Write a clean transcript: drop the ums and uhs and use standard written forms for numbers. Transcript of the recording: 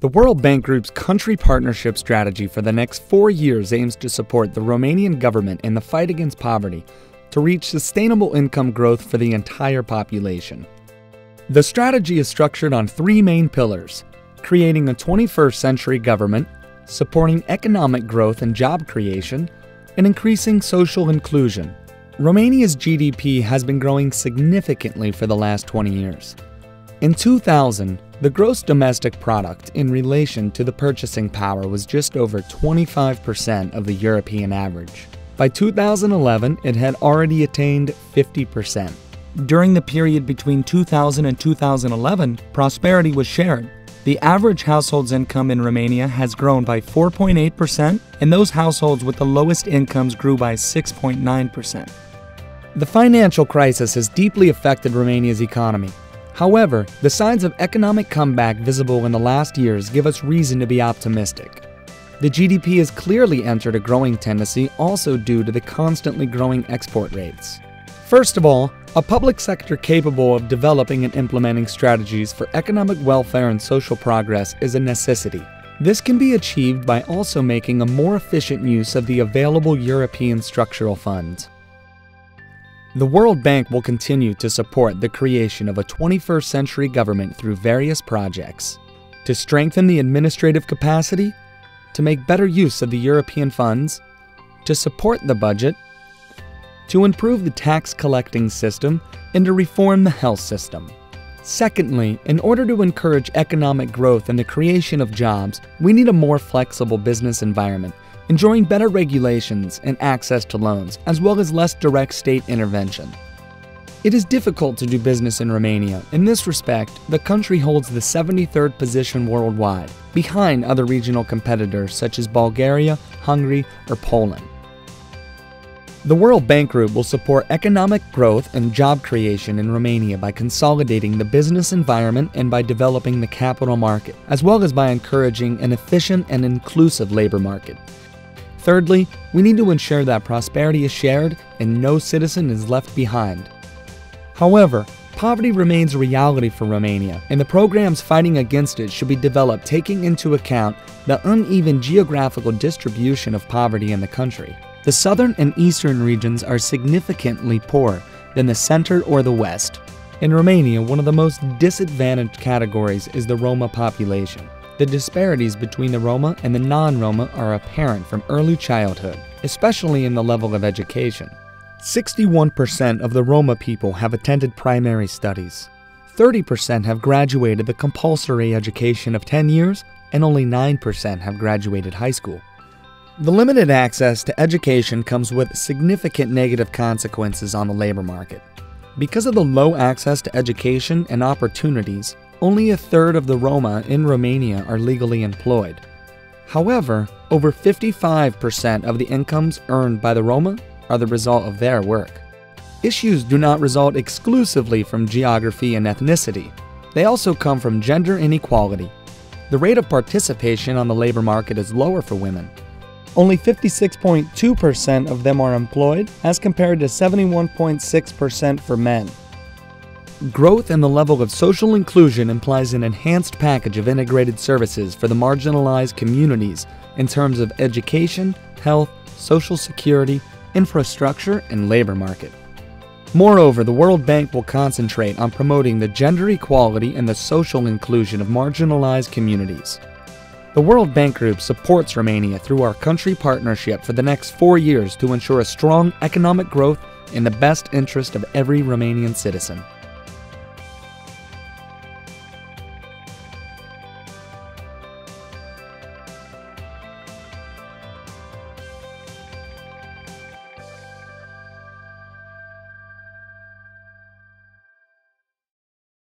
The World Bank Group's country partnership strategy for the next 4 years aims to support the Romanian government in the fight against poverty to reach sustainable income growth for the entire population. The strategy is structured on 3 main pillars: creating a 21st century government, supporting economic growth and job creation, and increasing social inclusion. Romania's GDP has been growing significantly for the last 20 years. In 2000, the gross domestic product in relation to the purchasing power was just over 25% of the European average. By 2011, it had already attained 50%. During the period between 2000 and 2011, prosperity was shared. The average household's income in Romania has grown by 4.8%, and those households with the lowest incomes grew by 6.9%. The financial crisis has deeply affected Romania's economy. However, the signs of economic comeback visible in the last years give us reason to be optimistic. The GDP has clearly entered a growing tendency, also due to the constantly growing export rates. First of all, a public sector capable of developing and implementing strategies for economic welfare and social progress is a necessity. This can be achieved by also making a more efficient use of the available European structural funds. The World Bank will continue to support the creation of a 21st century government through various projects: to strengthen the administrative capacity, to make better use of the European funds, to support the budget, to improve the tax collecting system, and to reform the health system. Secondly, in order to encourage economic growth and the creation of jobs, we need a more flexible business environment, enjoying better regulations and access to loans, as well as less direct state intervention. It is difficult to do business in Romania. In this respect, the country holds the 73rd position worldwide, behind other regional competitors such as Bulgaria, Hungary, or Poland. The World Bank Group will support economic growth and job creation in Romania by consolidating the business environment and by developing the capital market, as well as by encouraging an efficient and inclusive labor market. Thirdly, we need to ensure that prosperity is shared and no citizen is left behind. However, poverty remains a reality for Romania, and the programs fighting against it should be developed taking into account the uneven geographical distribution of poverty in the country. The southern and eastern regions are significantly poorer than the center or the west. In Romania, one of the most disadvantaged categories is the Roma population. The disparities between the Roma and the non-Roma are apparent from early childhood, especially in the level of education. 61% of the Roma people have attended primary studies. 30% have graduated the compulsory education of 10 years, and only 9% have graduated high school. The limited access to education comes with significant negative consequences on the labor market. Because of the low access to education and opportunities, only a third of the Roma in Romania are legally employed. However, over 55% of the incomes earned by the Roma are the result of their work. Issues do not result exclusively from geography and ethnicity. They also come from gender inequality. The rate of participation on the labor market is lower for women. Only 56.2% of them are employed, as compared to 71.6% for men. Growth in the level of social inclusion implies an enhanced package of integrated services for the marginalized communities in terms of education, health, social security, infrastructure, and labor market. Moreover, the World Bank will concentrate on promoting the gender equality and the social inclusion of marginalized communities. The World Bank Group supports Romania through our country partnership for the next 4 years to ensure a strong economic growth in the best interest of every Romanian citizen.